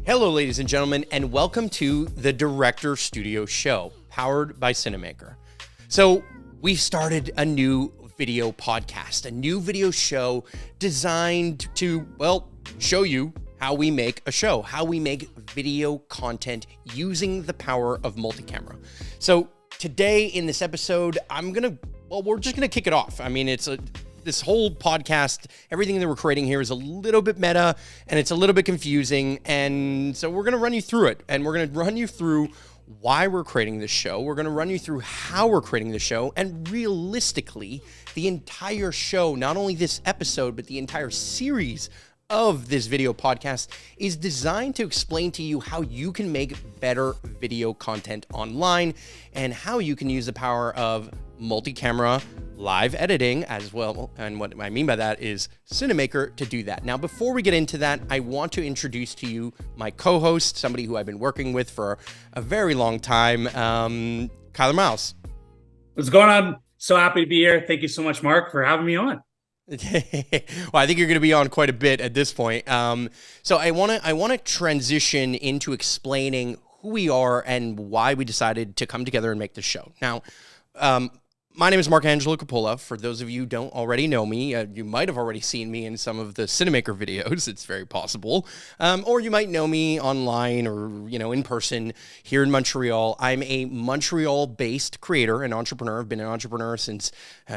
Hello, ladies and gentlemen, and welcome to the Director Studio Show, powered by Cinemaker. So we've started a new video podcast, a new video show designed to, show you how we make a show, how we make video content using the power of multi-camera. So today in this episode, we're just gonna kick it off. I mean, this whole podcast, everything that we're creating here is a little bit meta and it's a little bit confusing. And so we're going to run you through it, and we're going to run you through why we're creating this show. We're going to run you through how we're creating the show, and realistically, the entire show, not only this episode, but the entire series of this video podcast is designed to explain to you how you can make better video content online and how you can use the power of multi-camera live editing as well. And what I mean by that is Cinemaker to do that. Now, before we get into that, I want to introduce to you my co-host, somebody who I've been working with for a very long time, Kyler Miles. What's going on? So happy to be here. Thank you so much, Mark, for having me on. Well, I think you're going to be on quite a bit at this point. So I want to transition into explaining who we are and why we decided to come together and make this show. Now, my name is Mark Angelo Coppola. For those of you who don't already know me, you might have already seen me in some of the Cinemaker videos. It's very possible. Or you might know me online or, in person here in Montreal. I'm a Montreal-based creator and entrepreneur. I've been an entrepreneur since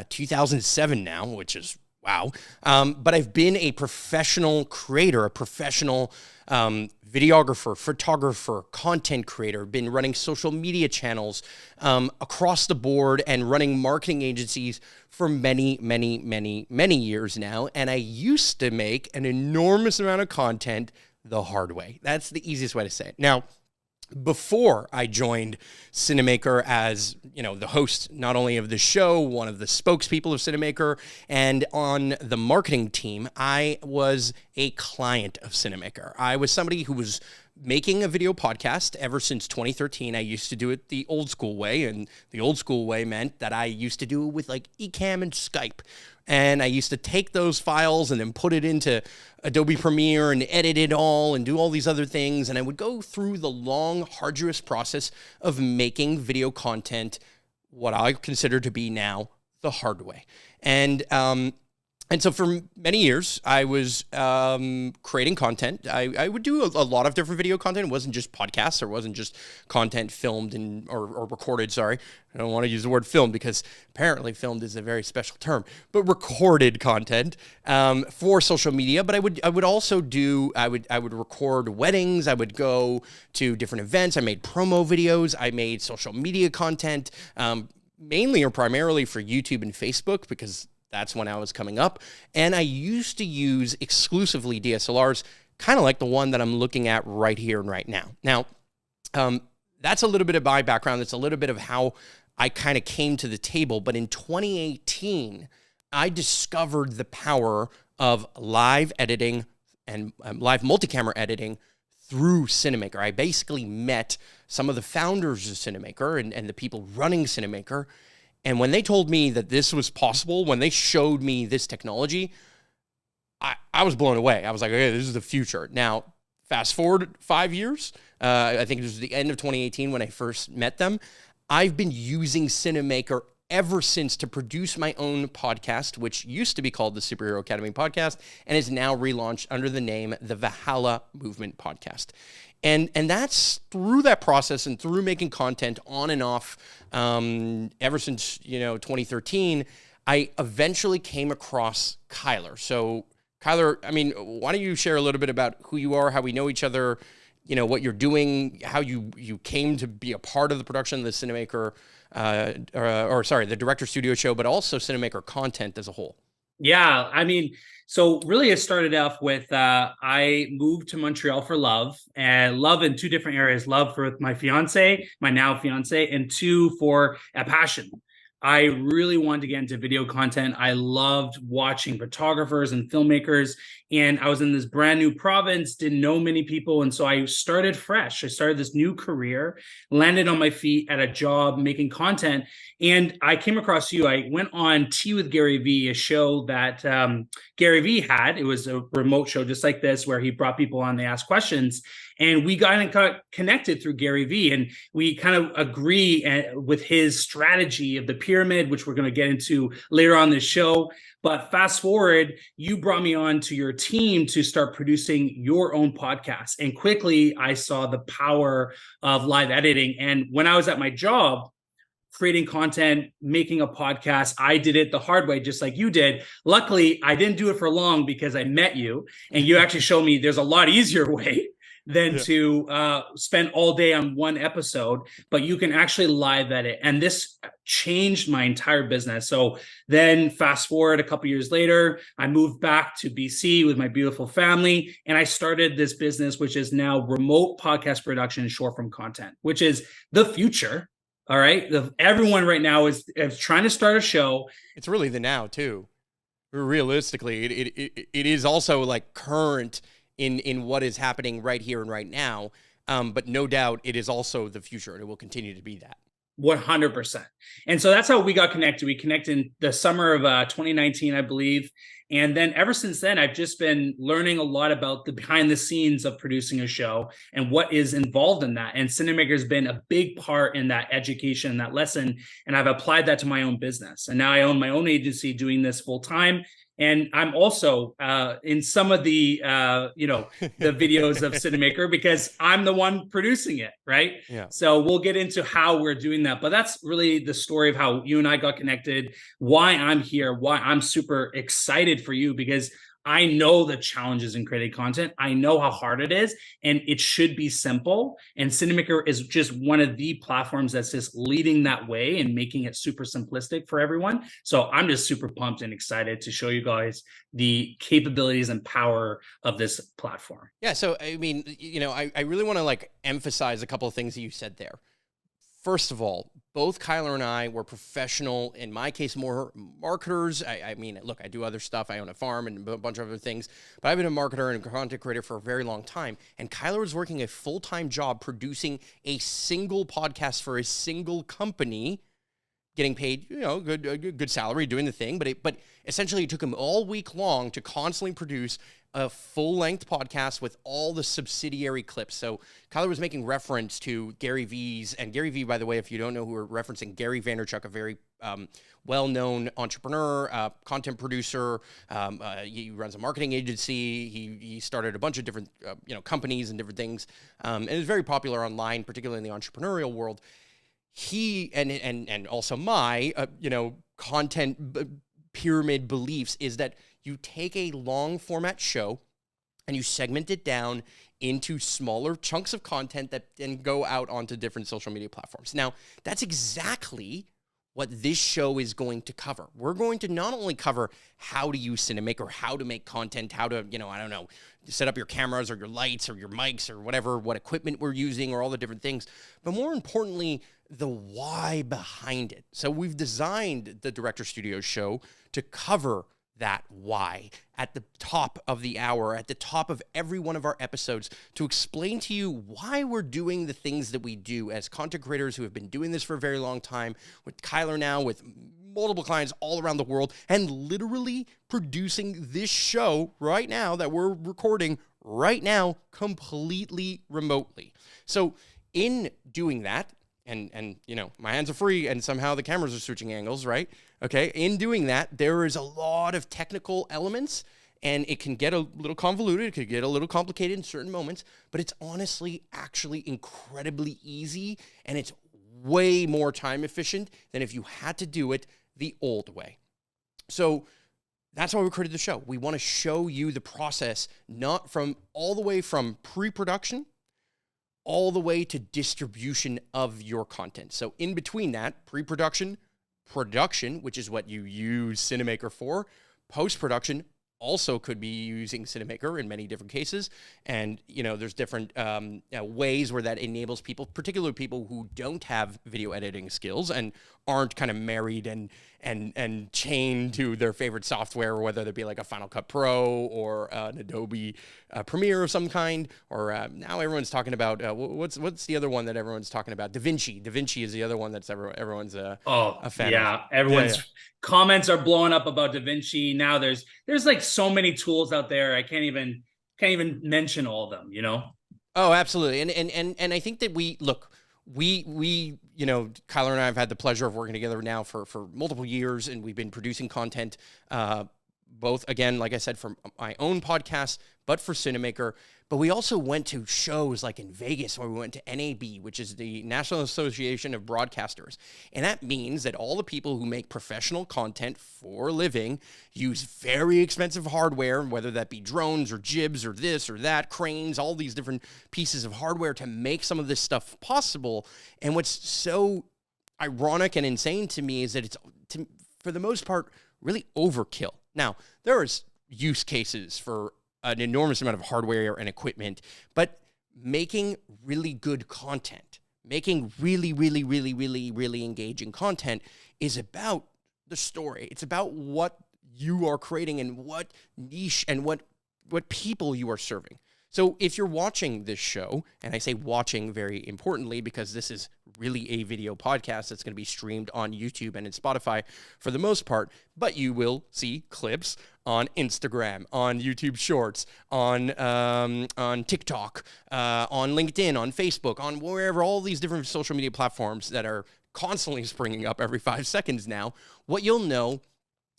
2007 now, which is wow. But I've been a professional creator, a professional videographer, photographer, content creator, been running social media channels across the board and running marketing agencies for many, many, many, many years now. And I used to make an enormous amount of content the hard way. That's the easiest way to say it. Now, before I joined Cinemaker as, the host, not only of the show, one of the spokespeople of Cinemaker, and on the marketing team, I was a client of Cinemaker. I was somebody who was making a video podcast ever since 2013. I used to do it the old school way, and the old school way meant that I used to do it with like Ecamm and Skype. And I used to take those files and then put it into Adobe Premiere and edit it all and do all these other things. And I would go through the long, arduous process of making video content, what I consider to be now the hard way. And so for many years, I was creating content. I would do a lot of different video content. It wasn't just podcasts, or it wasn't just content filmed or recorded, sorry. I don't want to use the word filmed because apparently filmed is a very special term, but recorded content for social media. But I would also I would record weddings. I would go to different events. I made promo videos. I made social media content, mainly or primarily for YouTube and Facebook, because that's when I was coming up. And I used to use exclusively DSLRs, kind of like the one that I'm looking at right here and right now. Now, that's a little bit of my background. That's a little bit of how I kind of came to the table. But in 2018, I discovered the power of live editing and live multi-camera editing through Cinemaker. I basically met some of the founders of Cinemaker and the people running Cinemaker. And when they told me that this was possible, when they showed me this technology, I was blown away. I was like, okay, this is the future. Now, fast forward 5 years. I think it was the end of 2018 when I first met them. I've been using Cinemaker ever since to produce my own podcast, which used to be called the Superhero Academy Podcast and is now relaunched under the name the Valhalla Movement Podcast. And that's through that process and through making content on and off ever since 2013, I eventually came across Kyler. So Kyler, why don't you share a little bit about who you are, how we know each other, what you're doing, how you came to be a part of the production of the Cinemaker, the Director Studio Show, but also Cinemaker content as a whole. Yeah, so really it started off with I moved to Montreal for love, and love in two different areas. Love for my fiance, my now fiance, and two for a passion. I really wanted to get into video content. I loved watching photographers and filmmakers. And I was in this brand new province, didn't know many people. And so I started fresh. I started this new career, landed on my feet at a job making content. And I came across you. I went on Tea with Gary Vee, a show that Gary Vee had. It was a remote show just like this, where he brought people on, they asked questions. And we got connected through Gary Vee, and we kind of agree with his strategy of the pyramid, which we're going to get into later on this show. But fast forward, you brought me on to your team to start producing your own podcast. And quickly, I saw the power of live editing. And when I was at my job, creating content, making a podcast, I did it the hard way, just like you did. Luckily, I didn't do it for long because I met you, and you actually showed me there's a lot easier way than to spend all day on one episode, but you can actually live edit. And this changed my entire business. So then fast forward a couple years later, I moved back to BC with my beautiful family, and I started this business, which is now remote podcast production and short form content, which is the future. All right. Everyone right now is trying to start a show. It's really the now too. Realistically, it is also like current in what is happening right here and right now. But no doubt it is also the future, and it will continue to be that. 100%. And so that's how we got connected. We connected in the summer of 2019, I believe. And then ever since then, I've just been learning a lot about the behind the scenes of producing a show and what is involved in that. And Cinemaker has been a big part in that education, that lesson. And I've applied that to my own business. And now I own my own agency doing this full time. And I'm also in some of the, the videos of Cinemaker because I'm the one producing it, right? Yeah. So we'll get into how we're doing that. But that's really the story of how you and I got connected, why I'm here, why I'm super excited for you, because I know the challenges in creating content. I know how hard it is, and it should be simple. And Cinemaker is just one of the platforms that's just leading that way and making it super simplistic for everyone. So I'm just super pumped and excited to show you guys the capabilities and power of this platform. Yeah. So, I mean, I really want to like emphasize a couple of things that you said there. First of all, both Kyler and I were professional, in my case, more marketers. I mean, look, I do other stuff. I own a farm and a bunch of other things, but I've been a marketer and a content creator for a very long time. And Kyler was working a full-time job producing a single podcast for a single company, getting paid, good salary, doing the thing. But essentially it took him all week long to constantly produce a full-length podcast with all the subsidiary clips. So Kyler was making reference to Gary Vee's, and Gary Vee, by the way, if you don't know who we're referencing, Gary Vaynerchuk, a very well-known entrepreneur, content producer. He runs a marketing agency. He started a bunch of different companies and different things, and is very popular online, particularly in the entrepreneurial world. He and also my content pyramid beliefs is that you take a long format show and you segment it down into smaller chunks of content that then go out onto different social media platforms. Now, that's exactly what this show is going to cover. We're going to not only cover how to use Cinemaker, how to make content, how to, set up your cameras or your lights or your mics or whatever, what equipment we're using or all the different things, but more importantly, the why behind it. So we've designed the Director Studios show to cover that why at the top of the hour, at the top of every one of our episodes, to explain to you why we're doing the things that we do as content creators who have been doing this for a very long time, with Kyler now, with multiple clients all around the world, and literally producing this show right now that we're recording right now completely remotely. So in doing that, and my hands are free and somehow the cameras are switching angles, right? Okay, in doing that, there is a lot of technical elements, and it can get a little convoluted, it could get a little complicated in certain moments, but it's honestly actually incredibly easy, and it's way more time efficient than if you had to do it the old way. So that's why we created the show. We want to show you the process, not from all the way from pre-production all the way to distribution of your content. So in between that, pre-production, production, which is what you use Cinemaker for, post-production, also could be using Cinemaker in many different cases. And, there's different ways where that enables people, particularly people who don't have video editing skills and aren't kind of married and chained to their favorite software, whether it be like a Final Cut Pro or an Adobe Premiere of some kind, or now everyone's talking about, what's the other one that everyone's talking about? DaVinci. DaVinci is the other one that's everyone's a fan of. Everyone's comments are blowing up about DaVinci. Now there's like so many tools out there. I can't even mention all of them, Oh, absolutely. And I think that we Kyler and I have had the pleasure of working together now for multiple years, and we've been producing content, both, again, like I said, for my own podcast, but for Cinemaker. But we also went to shows like in Vegas, where we went to NAB, which is the National Association of Broadcasters. And that means that all the people who make professional content for a living use very expensive hardware, whether that be drones or jibs or this or that, cranes, all these different pieces of hardware to make some of this stuff possible. And what's so ironic and insane to me is that it's, for the most part, really overkill. Now, there's use cases for an enormous amount of hardware and equipment, but making really good content, making really, really, really, really, really engaging content is about the story. It's about what you are creating and what niche and what people you are serving. So if you're watching this show, and I say watching very importantly because this is really a video podcast that's going to be streamed on YouTube and in Spotify for the most part, but you will see clips on Instagram, on YouTube Shorts, on TikTok, on LinkedIn, on Facebook, on wherever, all these different social media platforms that are constantly springing up every 5 seconds now. What you'll know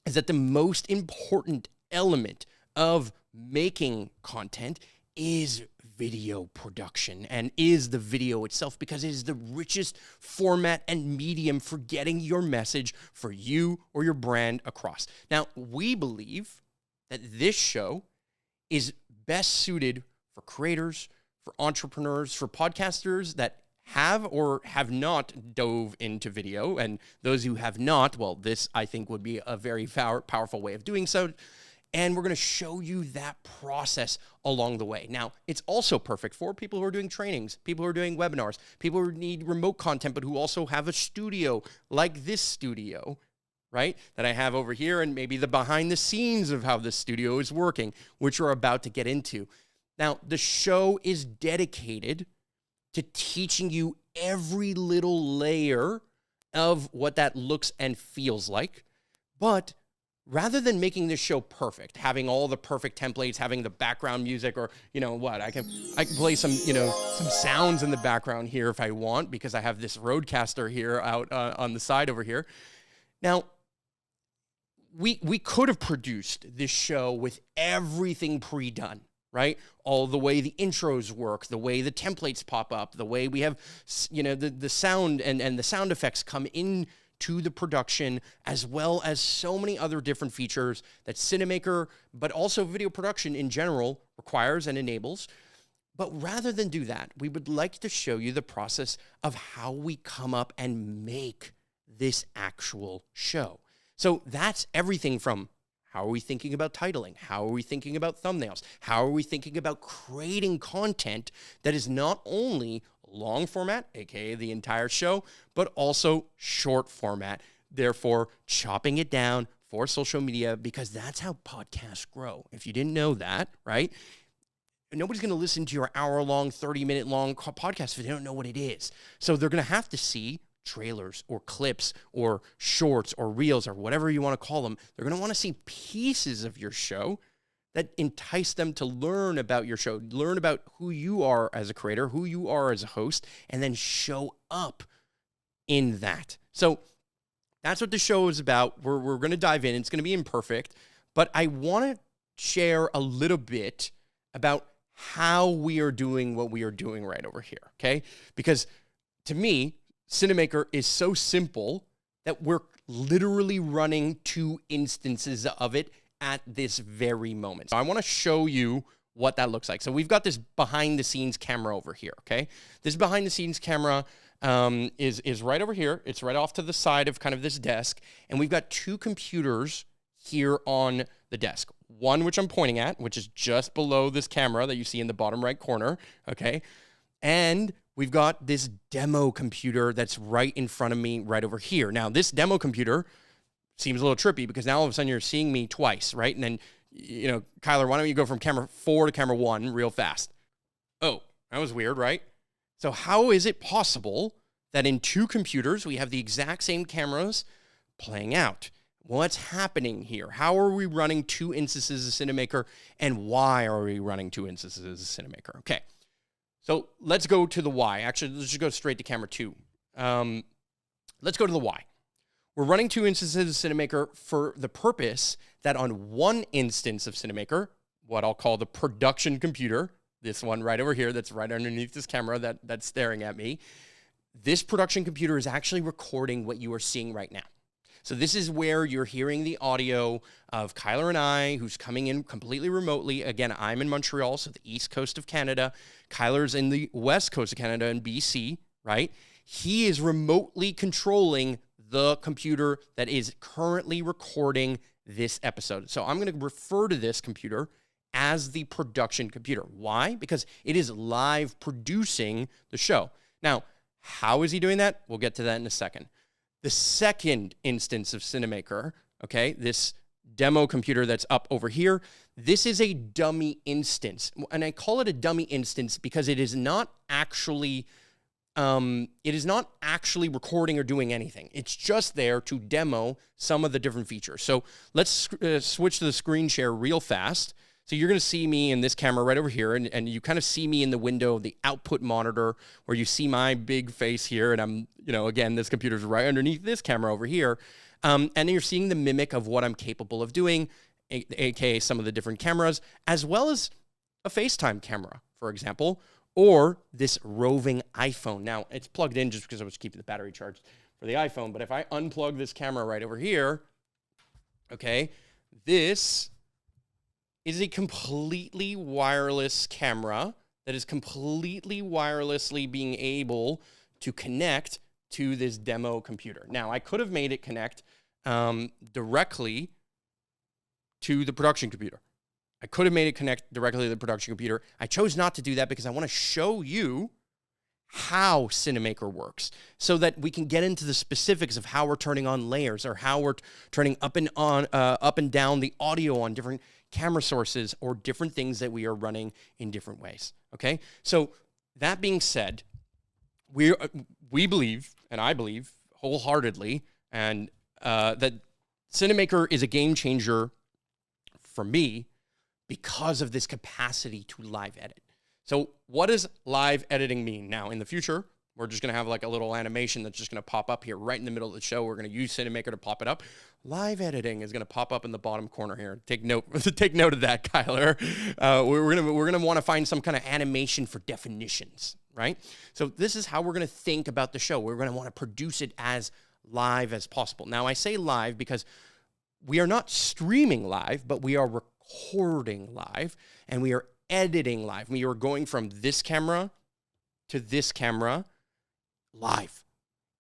is that the most important element of making content is video production, and is the video itself, because it is the richest format and medium for getting your message for you or your brand across. Now, we believe that this show is best suited for creators, for entrepreneurs, for podcasters that have or have not dove into video, and those who have not, well, this I think would be a very powerful way of doing so. And we're going to show you that process along the way. Now, it's also perfect for people who are doing trainings, people who are doing webinars, people who need remote content, but who also have a studio like this studio, right, that I have over here, and maybe the behind the scenes of how this studio is working, which we're about to get into. Now, the show is dedicated to teaching you every little layer of what that looks and feels like, but rather than making this show perfect, having all the perfect templates, having the background music, or I can play some some sounds in the background here if I want, because I have this Rodecaster here out on the side over here. Now, we could have produced this show with everything pre-done, right? All the way the intros work, the way the templates pop up, the way we have the sound and the sound effects come in to the production, as well as so many other different features that Cinemaker, but also video production in general, requires and enables. But rather than do that, we would like to show you the process of how we come up and make this actual show. So that's everything from how are we thinking about titling? How are we thinking about thumbnails? How are we thinking about creating content that is not only long format, aka the entire show, but also short format, therefore chopping it down for social media, because that's how podcasts grow. If you didn't know that, right? Nobody's going to listen to your hour-long, 30-minute-long podcast if they don't know what it is. So they're going to have to see trailers or clips or shorts or reels or whatever you want to call them. They're going to want to see pieces of your show that entice them to learn about your show, learn about who you are as a creator, who you are as a host, and then show up in that. So that's what the show is about. We're going to dive in. It's going to be imperfect, but I want to share a little bit about how we are doing what we are doing right over here, okay? Because to me, Cinemaker is so simple that we're literally running 2 instances of it at this very moment. So I want to show you what that looks like. So we've got this behind the scenes camera over here, okay? This behind the scenes camera is right over here. It's right off to the side of kind of this desk. And we've got 2 computers here on the desk. One, which I'm pointing at, which is just below this camera that you see in the bottom right corner, okay? And we've got this demo computer that's right in front of me right over here. Now, this demo computer seems a little trippy because now all of a sudden you're seeing me twice, right? And then, Kyler, why don't you go from camera 4 to camera 1 real fast? Oh, that was weird, right? So how is it possible that in two computers we have the exact same cameras playing out? What's happening here? How are we running two instances of Cinemaker, and why are we running two instances of Cinemaker? Okay, so let's go to the why. Actually, let's just go straight to camera 2. Let's go to the why. We're running two instances of Cinemaker for the purpose that on one instance of Cinemaker, what I'll call the production computer, this one right over here that's right underneath this camera that's staring at me, this production computer is actually recording what you are seeing right now. So this is where you're hearing the audio of Kyler and I, who's coming in completely remotely. Again, I'm in Montreal, so the east coast of Canada. Kyler's in the west coast of Canada in BC, right? He is remotely controlling the computer that is currently recording this episode. So I'm going to refer to this computer as the production computer. Why? Because it is live producing the show. Now, how is he doing that? We'll get to that in a second. The second instance of Cinemaker, okay, this demo computer that's up over here, this is a dummy instance. And I call it a dummy instance because it is not actually recording or doing anything. It's just there to demo some of the different features. So let's switch to the screen share real fast. So you're going to see me in this camera right over here, and you kind of see me in the window of the output monitor where you see my big face here, and I'm, again, this computer's right underneath this camera over here. And then you're seeing the mimic of what I'm capable of doing, aka some of the different cameras, as well as a FaceTime camera, for example, or this roving iPhone. Now, it's plugged in just because I was keeping the battery charged for the iPhone, but if I unplug this camera right over here, okay, this is a completely wireless camera that is completely wirelessly being able to connect to this demo computer. Now, I could have made it connect directly to the production computer. I could have made it connect directly to the production computer. I chose not to do that because I want to show you how Cinemaker works so that we can get into the specifics of how we're turning on layers or how we're turning up and down the audio on different camera sources or different things that we are running in different ways, okay? So that being said, we believe, and I believe wholeheartedly, and that Cinemaker is a game changer for me because of this capacity to live edit. So what does live editing mean? Now, in the future, we're just going to have like a little animation that's just going to pop up here right in the middle of the show. We're going to use Cinemaker to pop it up. Live editing is going to pop up in the bottom corner here. Take note of that, Kyler. We're going to want to find some kind of animation for definitions, right? So this is how we're going to think about the show. We're going to want to produce it as live as possible. Now, I say live because we are not streaming live, but we are recording live, and we are editing live. We are going from this camera to this camera live.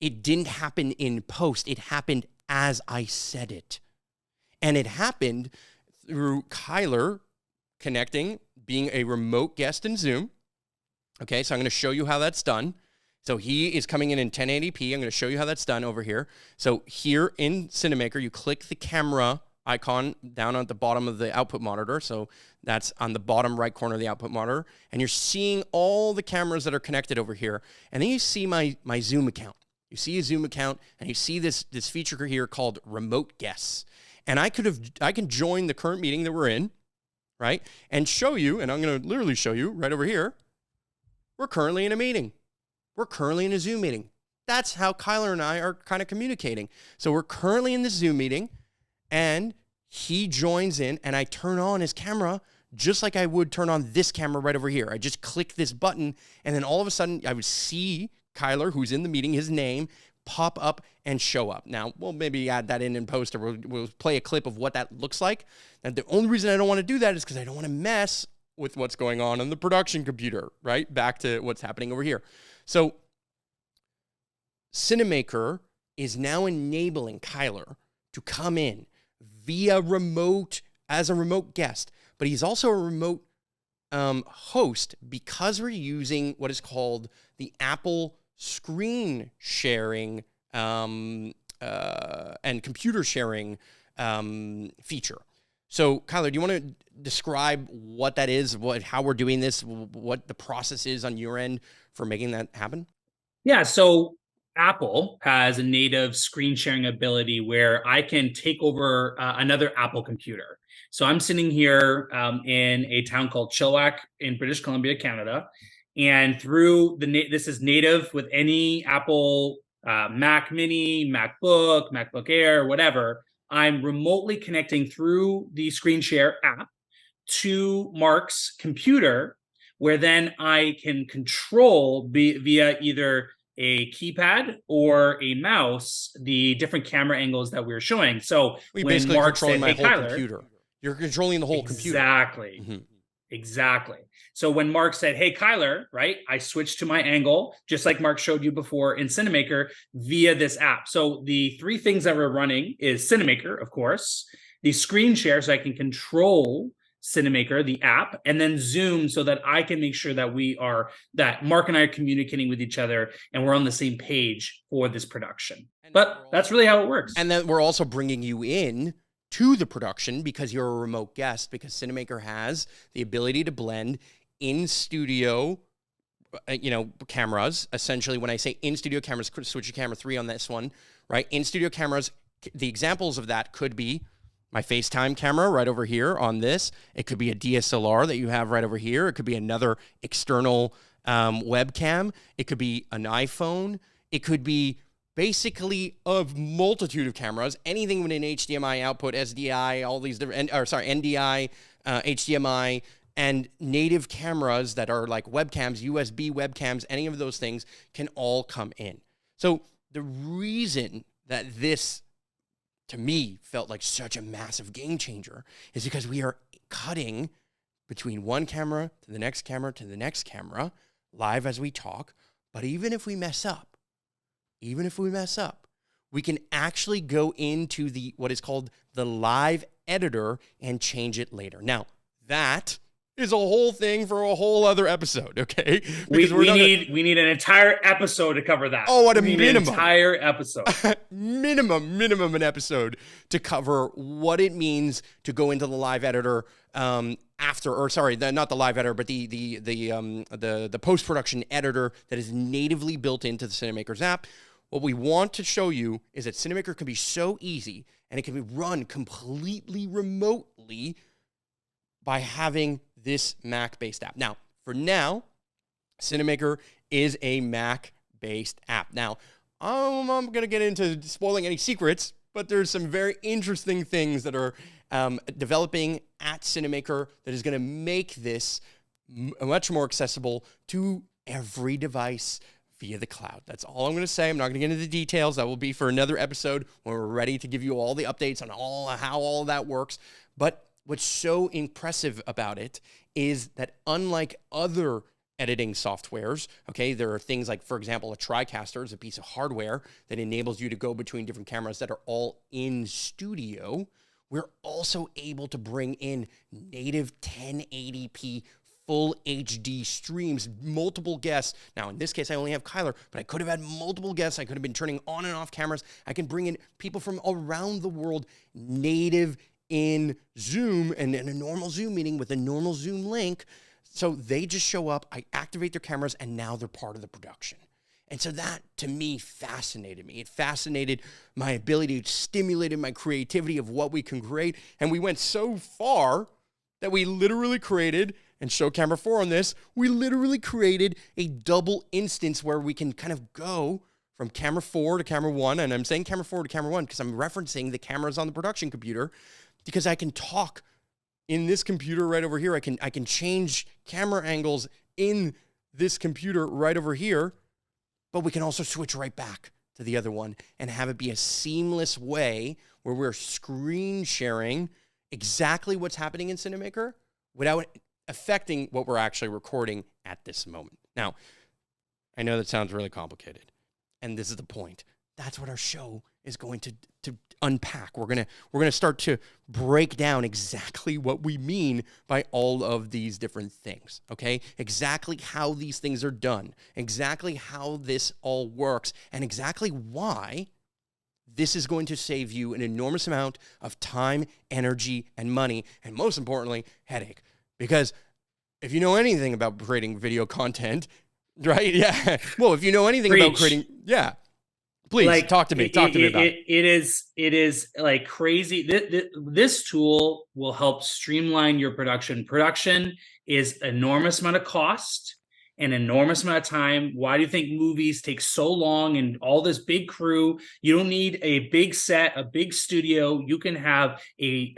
It didn't happen in post. It happened as I said it. And it happened through Kyler connecting, being a remote guest in Zoom. Okay, so I'm going to show you how that's done. So he is coming in 1080p. I'm going to show you how that's done over here. So here in Cinemaker, you click the camera icon down at the bottom of the output monitor. So that's on the bottom right corner of the output monitor. And you're seeing all the cameras that are connected over here. And then you see my Zoom account. You see a Zoom account, and you see this feature here called Remote Guests. And I can join the current meeting that we're in, right? And show you, and I'm going to literally show you right over here, we're currently in a meeting. We're currently in a Zoom meeting. That's how Kyler and I are kind of communicating. So we're currently in this Zoom meeting, and he joins in, and I turn on his camera just like I would turn on this camera right over here. I just click this button, and then all of a sudden I would see Kyler, who's in the meeting, his name, pop up and show up. Now, we'll maybe add that in post, or we'll play a clip of what that looks like. And the only reason I don't want to do that is because I don't want to mess with what's going on the production computer, right? Back to what's happening over here. So Cinemaker is now enabling Kyler to come in via remote as a remote guest, but he's also a remote host because we're using what is called the Apple screen sharing and computer sharing feature. So, Kyler, do you want to describe what that is, how we're doing this, what the process is on your end for making that happen? Yeah, so Apple has a native screen sharing ability where I can take over another Apple computer. So I'm sitting here in a town called Chilliwack in British Columbia, Canada, and through this is native with any Apple Mac Mini, MacBook, MacBook Air, whatever. I'm remotely connecting through the screen share app to Mark's computer, where then I can control via either a keypad or a mouse the different camera angles that we were showing. So You're when basically Mark controlling said, my "Hey, whole Kyler," computer. You're controlling the whole computer. exactly. Mm-hmm. Exactly. So when Mark said, "Hey, Kyler," right, I switched to my angle, just like Mark showed you before in Cinemaker via this app. So the three things that we're running is Cinemaker, of course, the screen share so I can control Cinemaker, the app, and then Zoom so that I can make sure that Mark and I are communicating with each other and we're on the same page for this production. But that's really how it works. And then we're also bringing you in to the production because you're a remote guest, because Cinemaker has the ability to blend in studio, cameras. Essentially, when I say in studio cameras, switch to camera 3 on this one, right? In studio cameras, the examples of that could be my FaceTime camera right over here on this. It could be a DSLR that you have right over here. It could be another external webcam. It could be an iPhone. It could be basically a multitude of cameras, anything with an HDMI output, SDI, all these different, NDI, HDMI, and native cameras that are like webcams, USB webcams, any of those things can all come in. So the reason that this, to me, felt like such a massive game changer is because we are cutting between one camera to the next camera to the next camera live as we talk. But even if we mess up, we can actually go into what is called the live editor and change it later. Now, that is a whole thing for a whole other episode, okay? We need an entire episode to cover that. Oh, at a minimum. An entire episode. minimum an episode to cover what it means to go into the live editor not the live editor, but the post-production editor that is natively built into the Cinemaker's app. What we want to show you is that Cinemaker can be so easy and it can be run completely remotely by having this Mac-based app. Now, for now, Cinemaker is a Mac-based app. Now, I'm going to get into spoiling any secrets, but there's some very interesting things that are developing at Cinemaker that is going to make this much more accessible to every device via the cloud. That's all I'm going to say. I'm not going to get into the details. That will be for another episode when we're ready to give you all the updates on how all of that works. But what's so impressive about it is that unlike other editing softwares, okay, there are things like, for example, a TriCaster is a piece of hardware that enables you to go between different cameras that are all in studio. We're also able to bring in native 1080p full HD streams, multiple guests. Now, in this case, I only have Kyler, but I could have had multiple guests. I could have been turning on and off cameras. I can bring in people from around the world native in Zoom and in a normal Zoom meeting with a normal Zoom link. So they just show up, I activate their cameras, and now they're part of the production. And so that, to me, fascinated me. It fascinated my ability, it stimulated my creativity of what we can create. And we went so far that we literally created, and show camera 4 on this, we literally created a double instance where we can kind of go from camera 4 to camera 1. And I'm saying camera 4 to camera 1 because I'm referencing the cameras on the production computer, because I can talk in this computer right over here. I can change camera angles in this computer right over here, but we can also switch right back to the other one and have it be a seamless way where we're screen sharing exactly what's happening in Cinemaker without affecting what we're actually recording at this moment. Now, I know that sounds really complicated, and this is the point. That's what our show is going to unpack. We're gonna start to break down exactly what we mean by all of these different things. Okay, exactly how these things are done, exactly how this all works, and exactly why this is going to save you an enormous amount of time, energy, and money, and most importantly, headache. Because if you know anything about creating video content, right? Yeah. Well, if you know anything about Preach. creating, yeah, please Like talk to me. Talk to me about it. it is like crazy. This tool will help streamline your production. Production is enormous amount of cost, an enormous amount of time. Why do you think movies take so long and all this big crew? You don't need a big set, a big studio. You can have a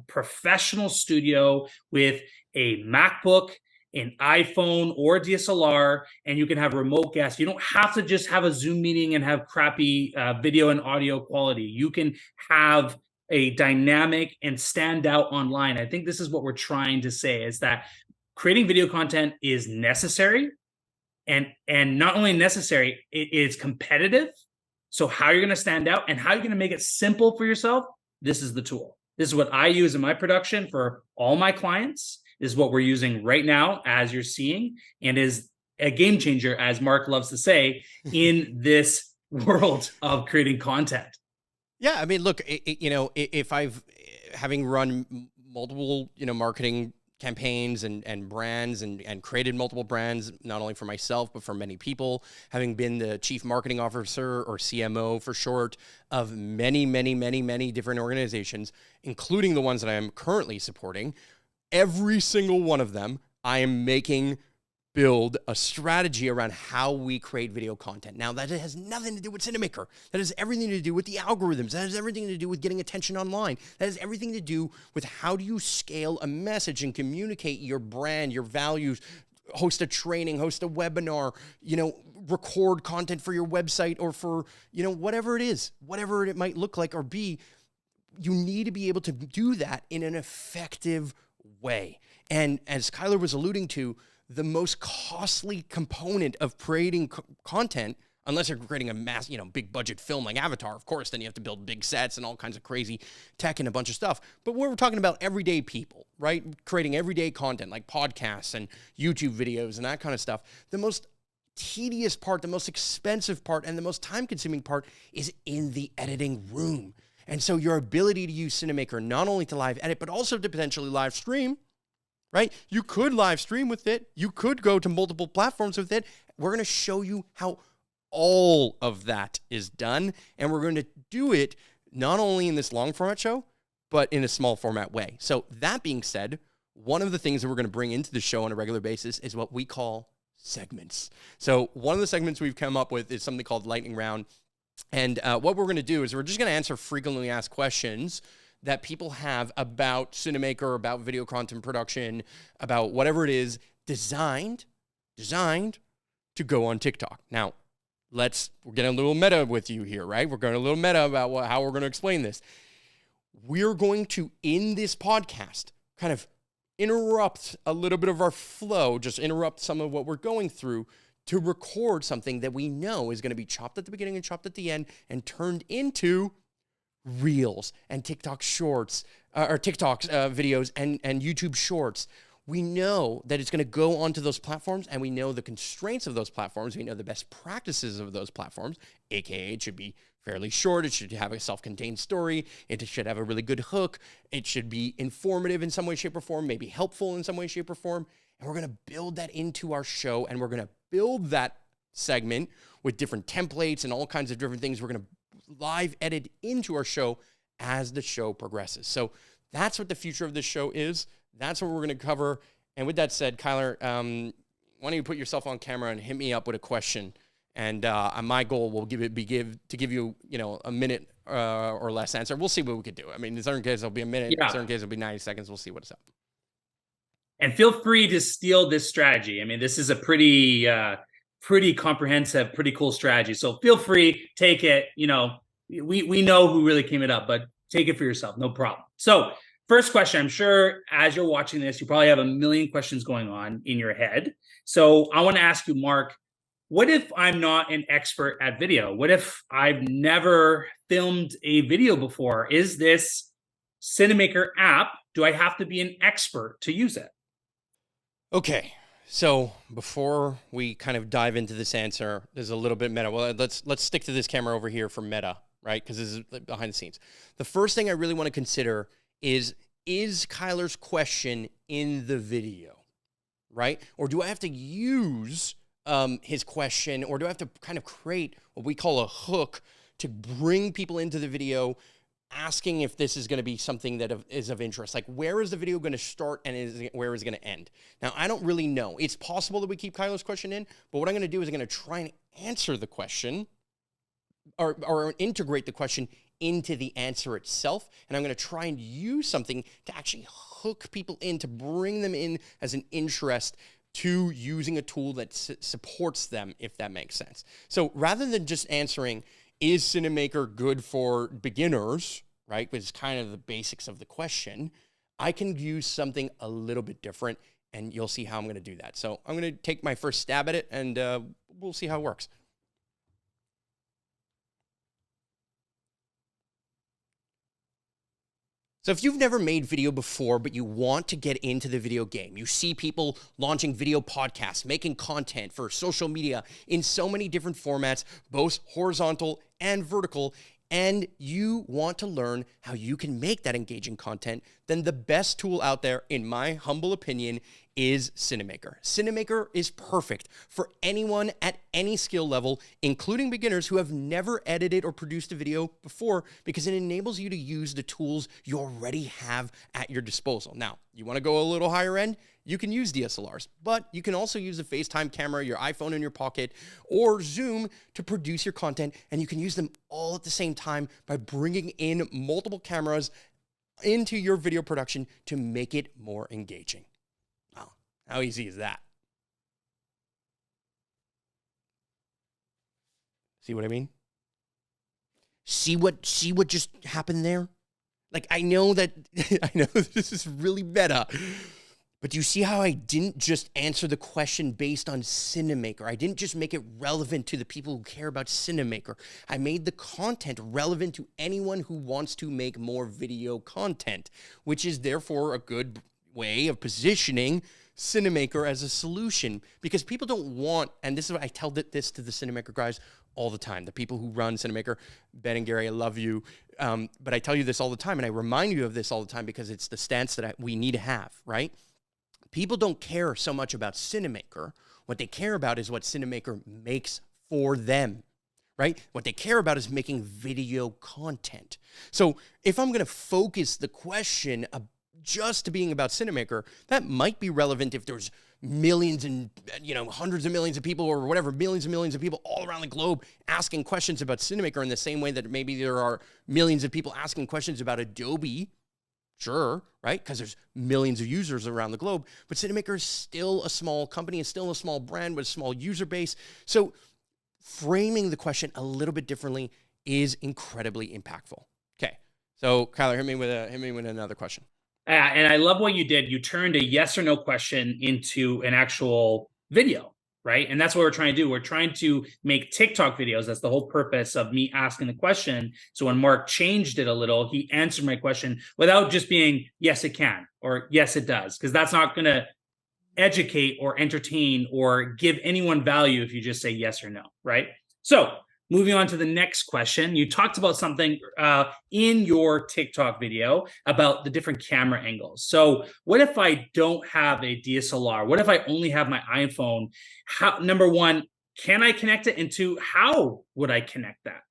professional studio with a MacBook, an iPhone or a DSLR, and you can have remote guests. You don't have to just have a Zoom meeting and have crappy video and audio quality. You can have a dynamic and stand out online. I think this is what we're trying to say, is that creating video content is necessary, and not only necessary, it is competitive. So how you're going to stand out and how you're going to make it simple for yourself, this is the tool. This is what I use in my production for all my clients. This is what we're using right now, as you're seeing, and is a game changer, as Mark loves to say, in this world of creating content. Yeah, I mean, look, if I've having run multiple, marketing campaigns and brands and created multiple brands, not only for myself, but for many people, having been the chief marketing officer, or CMO for short, of many, many, many, many different organizations, including the ones that I am currently supporting, every single one of them, I am making build a strategy around how we create video content. Now, that has nothing to do with Cinemaker. That has everything to do with the algorithms. That has everything to do with getting attention online. That has everything to do with how do you scale a message and communicate your brand, your values, host a training, host a webinar, record content for your website or for, whatever it is, whatever it might look like or be. You need to be able to do that in an effective way. And as Kyler was alluding to, the most costly component of creating content, unless you're creating a mass, big budget film like Avatar, of course, then you have to build big sets and all kinds of crazy tech and a bunch of stuff. But we're talking about everyday people, right? Creating everyday content like podcasts and YouTube videos and that kind of stuff. The most tedious part, the most expensive part, and the most time-consuming part is in the editing room. And so your ability to use Cinemaker not only to live edit, but also to potentially live stream, right? You could live stream with it. You could go to multiple platforms with it. We're going to show you how all of that is done. And we're going to do it not only in this long format show, but in a small format way. So that being said, one of the things that we're going to bring into the show on a regular basis is what we call segments. So one of the segments we've come up with is something called Lightning Round. And what we're going to do is we're just going to answer frequently asked questions that people have about Cinemaker, about video content production, about whatever it is, designed to go on TikTok. Now, we're getting a little meta with you here, right? We're going a little meta about how we're going to explain this. We're going to, in this podcast, kind of interrupt a little bit of our flow, just interrupt some of what we're going through to record something that we know is going to be chopped at the beginning and chopped at the end and turned into Reels and TikTok shorts, or TikTok's videos and YouTube shorts. We know that it's going to go onto those platforms, and we know the constraints of those platforms. We know the best practices of those platforms, aka it should be fairly short. It should have a self-contained story. It should have a really good hook. It should be informative in some way, shape, or form, maybe helpful in some way, shape, or form. And we're going to build that into our show, and we're going to build that segment with different templates and all kinds of different things. We're going to live edit into our show as the show progresses. So that's what the future of this show is. That's what we're going to cover. And with that said, Kyler, why don't you put yourself on camera and hit me up with a question? And my goal will give you, a minute or less answer. We'll see what we could do. I mean, in certain cases it'll be a minute. Yeah. In certain cases it'll be 90 seconds. We'll see what's up. And feel free to steal this strategy. I mean, this is a pretty comprehensive, pretty cool strategy. So feel free, take it. We know who really came it up, but take it for yourself, no problem. So first question, I'm sure as you're watching this, you probably have a million questions going on in your head. So I want to ask you, Mark, what if I'm not an expert at video? What if I've never filmed a video before? Is this Cinemaker app, do I have to be an expert to use it? Okay. So before we kind of dive into this answer, there's a little bit meta. Well, let's stick to this camera over here for meta, right? Because this is behind the scenes. The first thing I really want to consider is Kyler's question in the video, right? Or do I have to use his question, or do I have to kind of create what we call a hook to bring people into the video, asking if this is going to be something that is of interest? Like, where is the video going to start and where is it going to end? Now, I don't really know. It's possible that we keep Kyler's question in, but what I'm going to do is I'm going to try and answer the question or integrate the question into the answer itself. And I'm going to try and use something to actually hook people in, to bring them in as an interest to using a tool that supports them, if that makes sense. So rather than just answering, is Cinemaker good for beginners, right, which is kind of the basics of the question, I can use something a little bit different, and you'll see how I'm going to do that. So I'm going to take my first stab at it, and we'll see how it works. So if you've never made video before, but you want to get into the video game, you see people launching video podcasts, making content for social media in so many different formats, both horizontal and vertical, and you want to learn how you can make that engaging content, then the best tool out there, in my humble opinion, is Cinemaker. Cinemaker is perfect for anyone at any skill level, including beginners who have never edited or produced a video before, because it enables you to use the tools you already have at your disposal. Now, you want to go a little higher end? You can use DSLRs, but you can also use a FaceTime camera, your iPhone in your pocket, or Zoom to produce your content, and you can use them all at the same time by bringing in multiple cameras into your video production to make it more engaging. Wow, how easy is that? See what I mean? See what just happened there? Like, I know that I know this is really meta, but do you see how I didn't just answer the question based on Cinemaker? I didn't just make it relevant to the people who care about Cinemaker. I made the content relevant to anyone who wants to make more video content, which is therefore a good way of positioning Cinemaker as a solution, because people don't want, and this is what I tell this to the Cinemaker guys all the time, the people who run Cinemaker. Ben and Gary, I love you, but I tell you this all the time, and I remind you of this all the time because it's the stance that we need to have, right? People don't care so much about Cinemaker. What they care about is what Cinemaker makes for them, right? What they care about is making video content. So if I'm going to focus the question just to being about Cinemaker, that might be relevant if there's millions and, hundreds of millions of people, or whatever, millions and millions of people all around the globe asking questions about Cinemaker, in the same way that maybe there are millions of people asking questions about Adobe. Sure, right? Because there's millions of users around the globe. But Cinemaker is still a small company, is still a small brand with a small user base. So framing the question a little bit differently is incredibly impactful. Okay, so Kyler, hit me with another question. And I love what you did. You turned a yes or no question into an actual video, right? And that's what we're trying to do. We're trying to make TikTok videos. That's the whole purpose of me asking the question. So when Mark changed it a little, he answered my question without just being, yes, it can, or yes, it does, because that's not going to educate or entertain or give anyone value if you just say yes or no, right? So moving on to the next question, you talked about something in your TikTok video about the different camera angles. So what if I don't have a DSLR? What if I only have my iPhone? How, number one, can I connect it? And two, how would I connect that?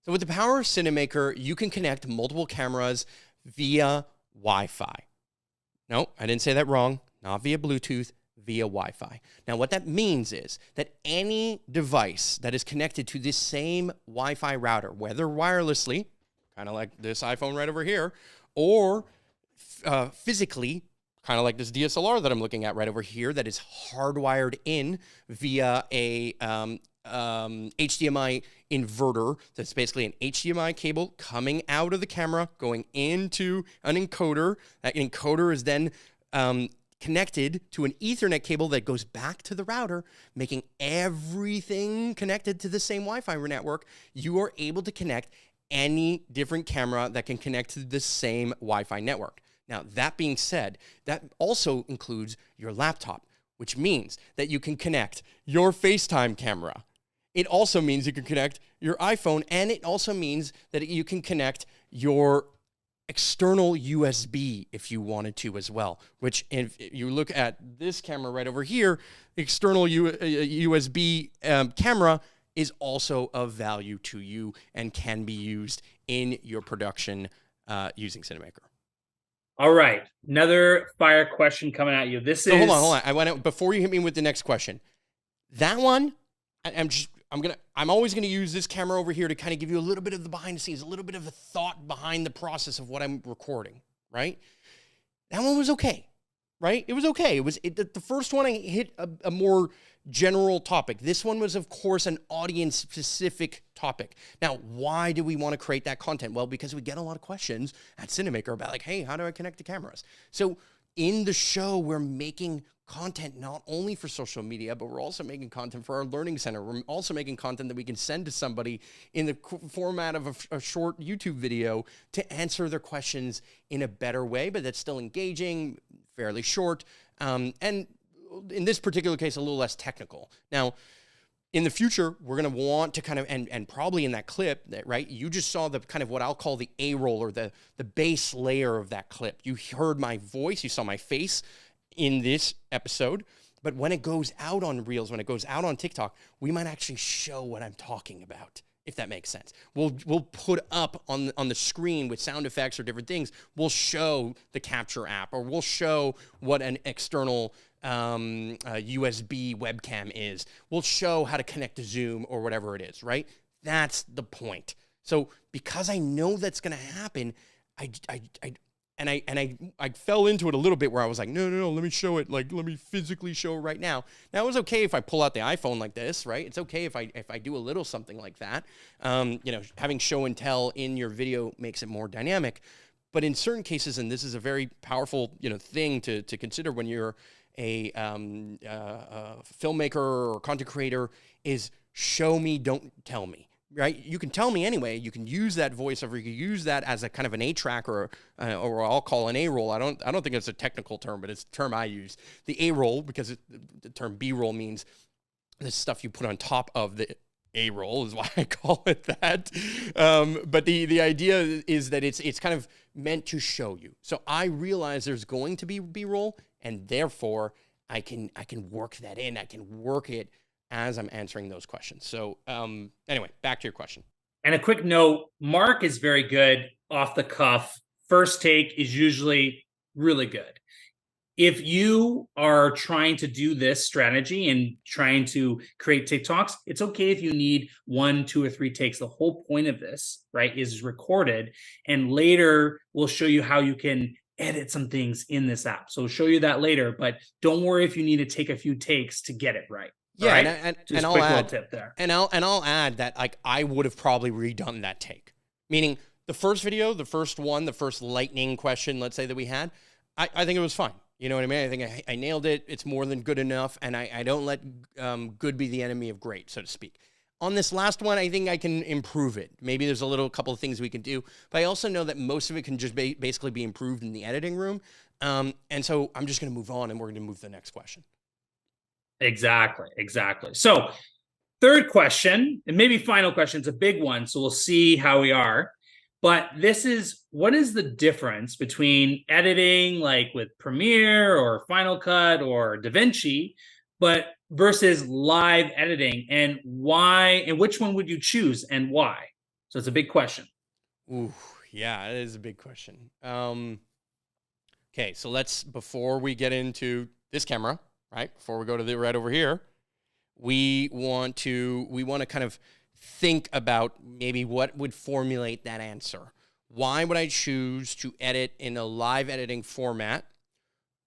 So with the power of Cinemaker, you can connect multiple cameras via Wi-Fi. No, I didn't say that wrong. Not via Bluetooth, via Wi-Fi. Now, what that means is that any device that is connected to this same Wi-Fi router, whether wirelessly, kind of like this iPhone right over here, or physically, kind of like this DSLR that I'm looking at right over here, that is hardwired in via a HDMI inverter. That's basically an HDMI cable coming out of the camera, going into an encoder. That encoder is then connected to an Ethernet cable that goes back to the router, making everything connected to the same Wi-Fi network, you are able to connect any different camera that can connect to the same Wi-Fi network. Now, that being said, that also includes your laptop, which means that you can connect your FaceTime camera. It also means you can connect your iPhone, and it also means that you can connect your external USB if you wanted to as well, which if you look at this camera right over here, external USB camera is also of value to you and can be used in your production using Cinemaker. All right, another fire question coming at you. So hold on. I want to, before you hit me with the next question, that one, I'm always gonna use this camera over here to kind of give you a little bit of the behind the scenes, a little bit of a thought behind the process of what I'm recording, right? That one was okay, right? It was okay. The first one I hit a more general topic. This one was, of course, an audience specific topic. Now, why do we want to create that content? Well, because we get a lot of questions at Cinemaker about like, hey, how do I connect the cameras? So in the show, we're making content not only for social media, but we're also making content for our learning center. We're also making content that we can send to somebody in the format of a short YouTube video to answer their questions in a better way, but that's still engaging, fairly short, and in this particular case, a little less technical. Now, in the future, we're going to want to kind of, and probably in that clip, that right, you just saw the kind of what I'll call the A-roll, or the base layer of that clip. You heard my voice, you saw my face in this episode, but when it goes out on Reels, when it goes out on TikTok, we might actually show what I'm talking about, if that makes sense. We'll put up on the screen with sound effects or different things. We'll show the Capture app, or we'll show what an external USB webcam is. We'll show how to connect to Zoom or whatever it is, right? That's the point. So because I know that's going to happen, I fell into it a little bit where I was like, no, let me show it. Like, let me physically show it right now. Now, it was okay if I pull out the iPhone like this, right? It's okay if I do a little something like that. Having show and tell in your video makes it more dynamic. But in certain cases, and this is a very powerful, thing to consider when you're a filmmaker or content creator, is show me, don't tell me. Right? You can tell me anyway. You can use that voiceover. You can use that as a kind of an A-track or I'll call an A-roll. I don't think it's a technical term, but it's a term I use. The A-roll, because the term B-roll means the stuff you put on top of the A-roll, is why I call it that. But the idea is that it's kind of meant to show you. So I realize there's going to be B-roll, and therefore I can work that in. I can work it as I'm answering those questions. So anyway, back to your question. And a quick note, Mark is very good off the cuff. First take is usually really good. If you are trying to do this strategy and trying to create TikToks, it's okay if you need 1, 2, or 3 takes. The whole point of this, right, is recorded. And later we'll show you how you can edit some things in this app. So we'll show you that later, but don't worry if you need to take a few takes to get it right. Yeah, right? and I'll add tip there. And I'll add that, like, I would have probably redone that take. Meaning the first video, the first lightning question, let's say, that we had, I think it was fine. You know what I mean? I think I nailed it. It's more than good enough, and I don't let good be the enemy of great, so to speak. On this last one, I think I can improve it. Maybe there's a couple of things we can do, but I also know that most of it can just basically be improved in the editing room. And so I'm just going to move on, and we're going to move to the next question. Exactly. So third question, and maybe final question, it's a big one, so we'll see how we are. But this is, what is the difference between editing like with Premiere or Final Cut or DaVinci, but versus live editing, and why, and which one would you choose and why? So it's a big question. Ooh, yeah, it is a big question. Okay, so before we get into this camera, right, before we go to the right over here, we want to kind of think about maybe what would formulate that answer. Why would I choose to edit in a live editing format?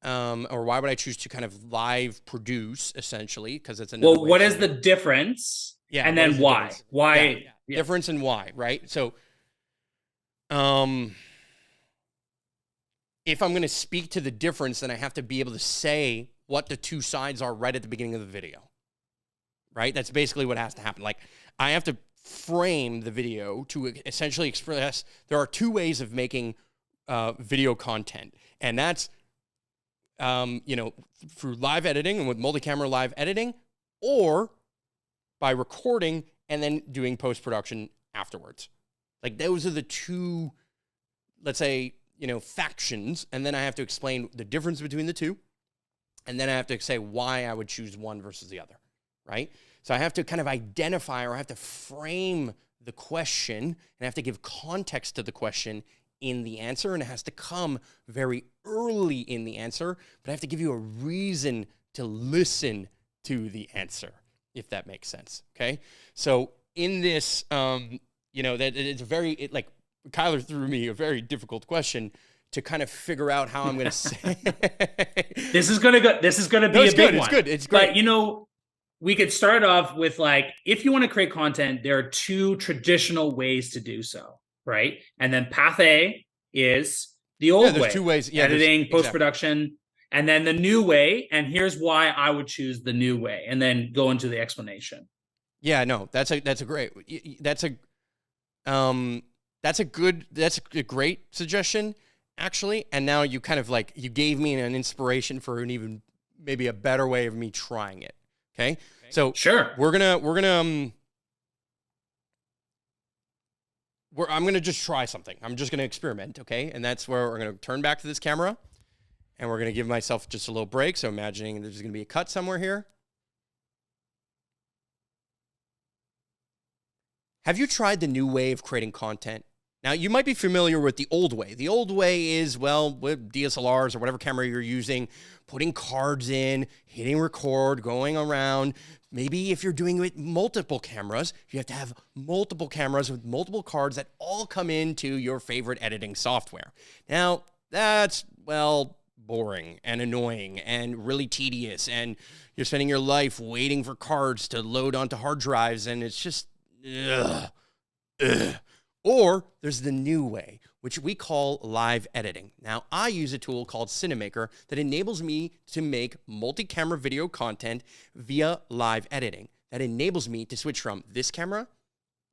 Or why would I choose to kind of live produce, essentially? Because it's another what is the difference? Yeah, and then why? The why? Yeah. Difference and why, right? So, if I'm going to speak to the difference, then I have to be able to say what the two sides are right at the beginning of the video, right? That's basically what has to happen. Like, I have to frame the video to essentially express there are two ways of making video content, and that's through live editing and with multi-camera live editing, or by recording and then doing post-production afterwards. Like, those are the two, let's say, factions, and then I have to explain the difference between the two, and then I have to say why I would choose one versus the other, right? So I have to kind of identify, or I have to frame the question, and I have to give context to the question in the answer, and it has to come very early in the answer, but I have to give you a reason to listen to the answer, if that makes sense, okay? So in this, that it's like Kyler threw me a very difficult question to kind of figure out how I'm going to say. This is going to be a big one. It's good. It's great. But we could start off with, like, if you want to create content, there are two traditional ways to do so, right? And then path A is the old way. 2 ways. Yeah, editing, post-production, exactly. And then the new way. And here's why I would choose the new way, and then go into the explanation. Yeah, no, that's a great suggestion, actually. And now you kind of you gave me an inspiration for an even maybe a better way of me trying it. Okay. So sure, I'm gonna just try something. I'm just gonna experiment. Okay. And that's where we're gonna turn back to this camera, and we're gonna give myself just a little break. So imagining there's gonna be a cut somewhere here. Have you tried the new way of creating content? Now, you might be familiar with the old way. The old way is, with DSLRs or whatever camera you're using, putting cards in, hitting record, going around. Maybe if you're doing it with multiple cameras, you have to have multiple cameras with multiple cards that all come into your favorite editing software. Now, that's, boring and annoying and really tedious, and you're spending your life waiting for cards to load onto hard drives, and it's just, ugh. Or there's the new way, which we call live editing. Now, I use a tool called Cinemaker that enables me to make multi-camera video content via live editing. That enables me to switch from this camera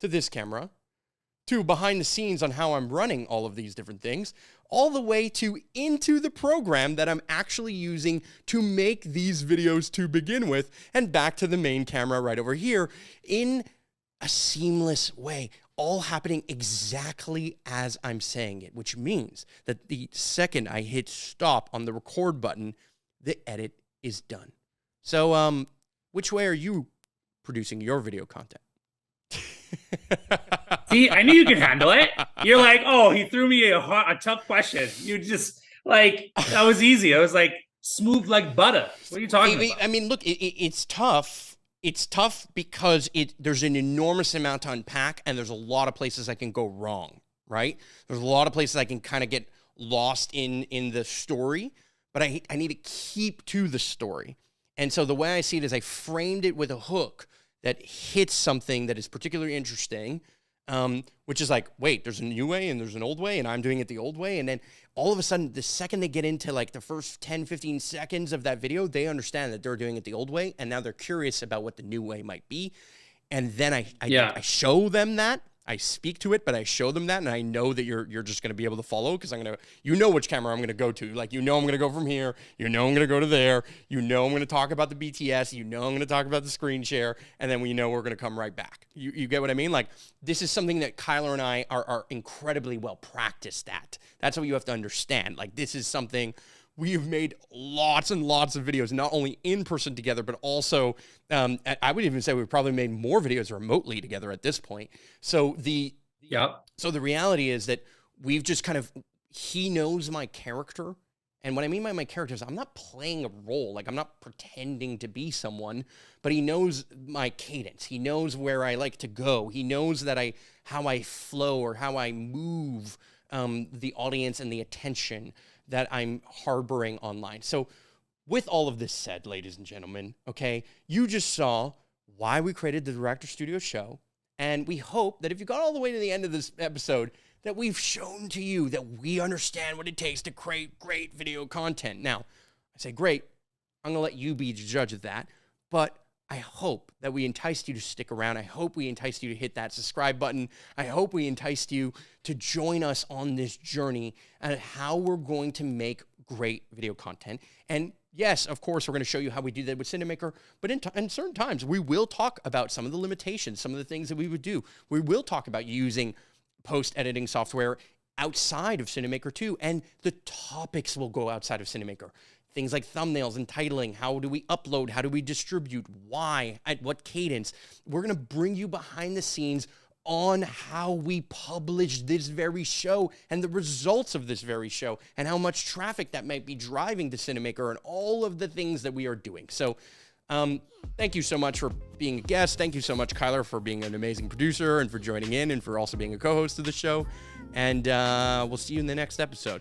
to behind the scenes on how I'm running all of these different things, all the way to into the program that I'm actually using to make these videos to begin with, and back to the main camera right over here in a seamless way, all happening exactly as I'm saying it, which means that the second I hit stop on the record button, the edit is done. So, which way are you producing your video content? See, I knew you could handle it. You're like, oh, he threw me a tough question. You just, that was easy. I was like, smooth like butter. What are you talking about? I mean, look, it's tough. It's tough because there's an enormous amount to unpack, and there's a lot of places I can go wrong, right? There's a lot of places I can kind of get lost in the story, but I need to keep to the story. And so the way I see it is I framed it with a hook that hits something that is particularly interesting, which is like, wait, there's a new way and there's an old way, and I'm doing it the old way. And then all of a sudden, the second they get into the first 10, 15 seconds of that video, they understand that they're doing it the old way, and now they're curious about what the new way might be. And then I show them that. I speak to it, but I show them that, and I know that you're just going to be able to follow, because which camera I'm going to go to. I'm going to go from here. I'm going to go to there. I'm going to talk about the BTS. I'm going to talk about the screen share, and then we're going to come right back. You get what I mean? This is something that Kyler and I are incredibly well practiced at. That's what you have to understand. This is something we have made lots and lots of videos, not only in person together, but also, I would even say we've probably made more videos remotely together at this point. So the reality is that we've just he knows my character. And what I mean by my character is I'm not playing a role. I'm not pretending to be someone, but he knows my cadence. He knows where I like to go. He knows that how I flow, or how I move the audience and the attention that I'm harboring online. So with all of this said, ladies and gentlemen, okay, you just saw why we created the Reactor Studio show. And we hope that if you got all the way to the end of this episode, that we've shown to you that we understand what it takes to create great video content. Now, I say great, I'm going to let you be the judge of that, but I hope that we enticed you to stick around. I hope we enticed you to hit that subscribe button. I hope we enticed you to join us on this journey and how we're going to make great video content. And yes, of course, we're going to show you how we do that with Cinemaker, but in certain times, we will talk about some of the limitations, some of the things that we would do. We will talk about using post-editing software outside of Cinemaker 2, and the topics will go outside of Cinemaker. Things like thumbnails and titling, how do we upload, how do we distribute, why, at what cadence. We're going to bring you behind the scenes on how we publish this very show and the results of this very show and how much traffic that might be driving to Cinemaker and all of the things that we are doing. So thank you so much for being a guest. Thank you so much, Kyler, for being an amazing producer and for joining in and for also being a co-host of the show. And we'll see you in the next episode.